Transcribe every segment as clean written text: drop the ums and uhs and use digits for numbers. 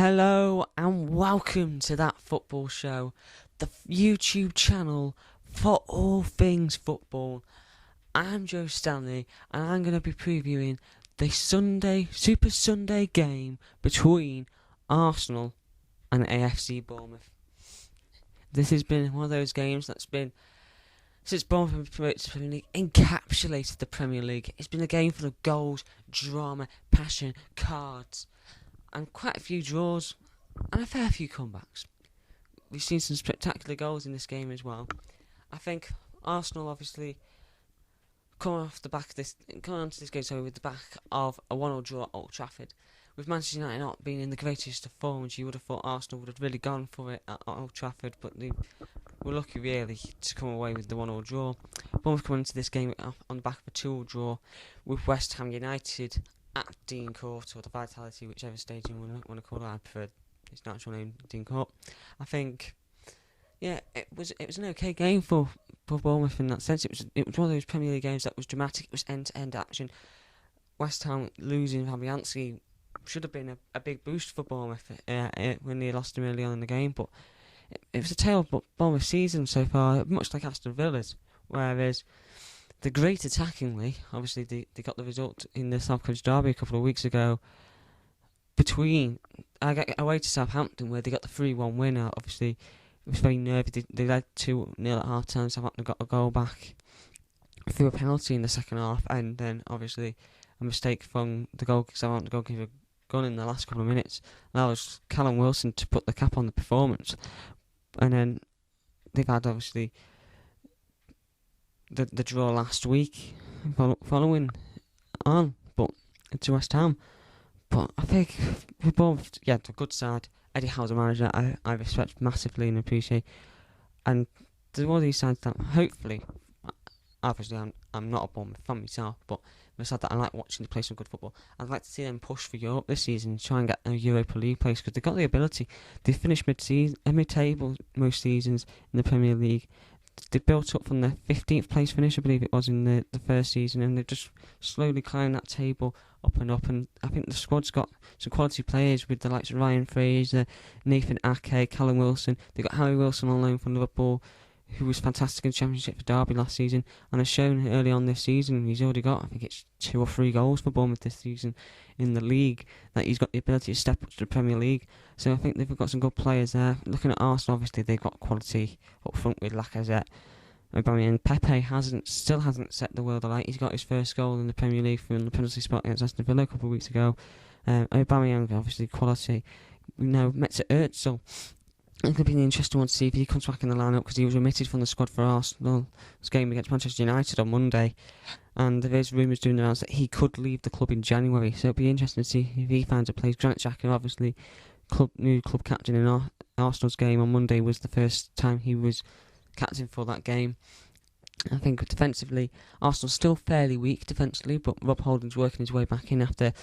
Hello and welcome to That Football Show, the YouTube channel for all things football. I'm Joe Stanley and I'm going to be previewing the Super Sunday game between Arsenal and AFC Bournemouth. This has been one of those games that's been, since Bournemouth have been promoted to the Premier League, encapsulated the Premier League. It's been a game full of goals, drama, passion, cards, and quite a few draws, and a fair few comebacks. We've seen some spectacular goals in this game as well. I think Arsenal obviously coming onto this game with the back of a 1-1 draw at Old Trafford. With Manchester United not being in the greatest of forms, you would have thought Arsenal would have really gone for it at Old Trafford, but they were lucky really to come away with the 1-1 draw. Bournemouth coming into this game on the back of a 2-2 draw with West Ham United at Dean Court, or the Vitality, whichever stadium you want to call it. I prefer its natural name, Dean Court. I think, yeah, it was an okay game for Bournemouth in that sense. It was one of those Premier League games that was dramatic. It was end-to-end action. West Ham losing Fabianski should have been a big boost for Bournemouth when they lost him early on in the game, but it was a tale of Bournemouth season so far, much like Aston Villa's, whereas the great attackingly, obviously they got the result in the South Coast Derby a couple of weeks ago away to Southampton, where they got the 3-1 winner. Obviously it was very nervy. They led 2-0 at half time. Southampton got a goal back through a penalty in the second half, and then obviously a mistake from the Southampton goalkeeper gone in the last couple of minutes, and that was Callum Wilson to put the cap on the performance. And then they've had obviously the draw last week following on, but to West Ham. But I think we're both, the good side. Eddie Howe's a manager I respect massively and appreciate, and there's one of these sides that hopefully, obviously I'm not a Bournemouth fan myself, but the side that I like watching to play some good football. I'd like to see them push for Europe this season and try and get a Europa League place, because they've got the ability. They finish mid-table most seasons in the Premier League. They built up from the 15th place finish, I believe it was, in the first season, and they've just slowly climbed that table up and up. And I think the squad's got some quality players with the likes of Ryan Fraser, Nathan Ake, Callum Wilson. They got Harry Wilson on loan from Liverpool, who was fantastic in the Championship for Derby last season, and has shown early on this season he's already got, I think it's 2 or 3 goals for Bournemouth this season in the league, that he's got the ability to step up to the Premier League. So I think they've got some good players there. Looking at Arsenal, obviously they've got quality up front with Lacazette, Aubameyang. Pepe still hasn't set the world alight. He's got his first goal in the Premier League from the penalty spot against Aston Villa a couple of weeks ago. Aubameyang, obviously quality. We know Mesut Ozil. It's going to be an interesting one to see if he comes back in the lineup, because he was omitted from the squad for Arsenal's game against Manchester United on Monday, and there is rumours doing the rounds that he could leave the club in January, so it'll be interesting to see if he finds a place. Granit Xhaka, obviously new club captain in Arsenal's game on Monday, was the first time he was captain for that game. I think defensively, Arsenal's still fairly weak defensively, but Rob Holding's working his way back in after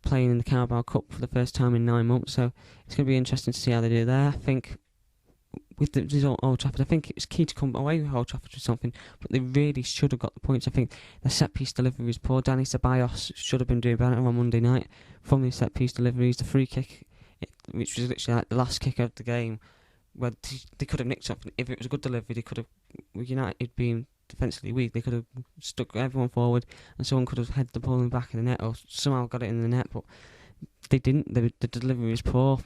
playing in the Carabao Cup for the first time in 9 months, so it's going to be interesting to see how they do there. I think with the result at Old Trafford, I think it was key to come away with Old Trafford with something, but they really should have got the points. I think the set-piece delivery was poor. Dani Ceballos should have been doing better on Monday night from the set-piece deliveries. The free kick, which was literally like the last kick of the game, where they could have nicked up. If it was a good delivery, they could have, with United being defensively weak, they could have stuck everyone forward and someone could have headed the ball in the back of the net or somehow got it in the net, but they didn't. The delivery was poor,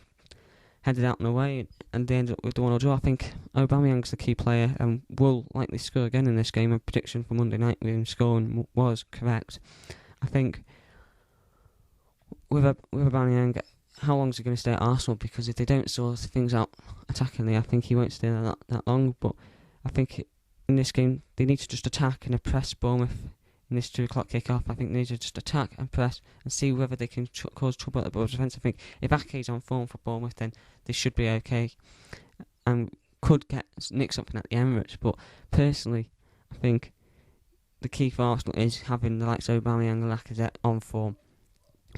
headed out and away, and they ended up with the 1-1 draw. I think Aubameyang's the key player and will likely score again in this game. A prediction for Monday night with him scoring was correct. I think with Aubameyang, how long is he going to stay at Arsenal? Because if they don't sort things out attackingly, I think he won't stay there that long. But I think in this game, they need to just attack and press Bournemouth in this 2 o'clock kick-off. I think they need to just attack and press and see whether they can cause trouble at the Bournemouth defence. I think if Ake's on form for Bournemouth, then they should be okay and could nick something at the Emirates. But personally, I think the key for Arsenal is having the likes of Aubameyang and Lacazette on form.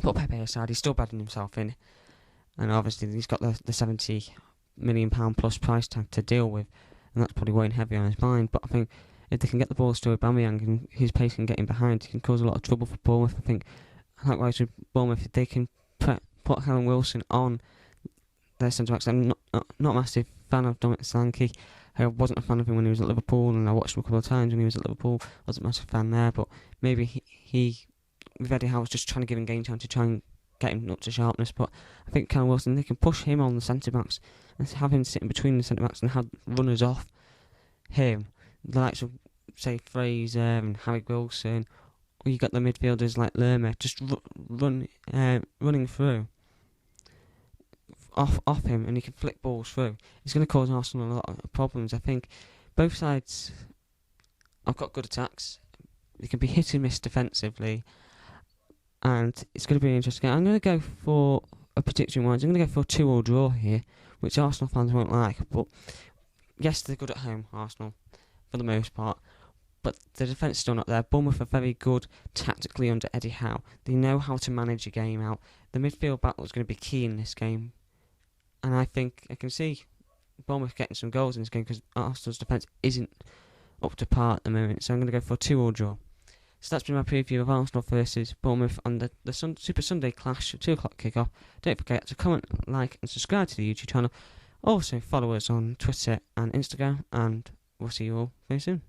Put Pepe aside, he's still bedding himself in, and obviously he's got the £70 million plus price tag to deal with, and that's probably weighing heavy on his mind. But I think if they can get the balls to Aubameyang and his pace can get in behind, he can cause a lot of trouble for Bournemouth. I think likewise with Bournemouth, if they can put Callum Wilson on their centre-backs. I'm not a massive fan of Dominic Stanley. I wasn't a fan of him when he was at Liverpool, and I watched him a couple of times when he was at Liverpool. Wasn't a massive fan there, but maybe he with Eddie Howe was just trying to give him game time to try and get him up to sharpness. But I think Callum Wilson, they can push him on the centre-backs and have him sitting between the centre-backs and have runners off him. The likes of, say, Fraser and Harry Wilson, or you got the midfielders like Lerma just running through off him, and he can flick balls through. It's going to cause Arsenal a lot of problems. I think both sides have got good attacks. They can be hit and miss defensively, and it's going to be an interesting game. I'm going to go for a prediction-wise. I'm going to go for a 2-2 draw here, which Arsenal fans won't like. But yes, they're good at home, Arsenal, for the most part. But the defence is still not there. Bournemouth are very good tactically under Eddie Howe. They know how to manage a game out. The midfield battle is going to be key in this game. And I think I can see Bournemouth getting some goals in this game because Arsenal's defence isn't up to par at the moment. So I'm going to go for a 2-2 draw. So that's been my preview of Arsenal versus Bournemouth on the Super Sunday clash at 2 o'clock kickoff. Don't forget to comment, like and subscribe to the YouTube channel. Also follow us on Twitter and Instagram, and we'll see you all very soon.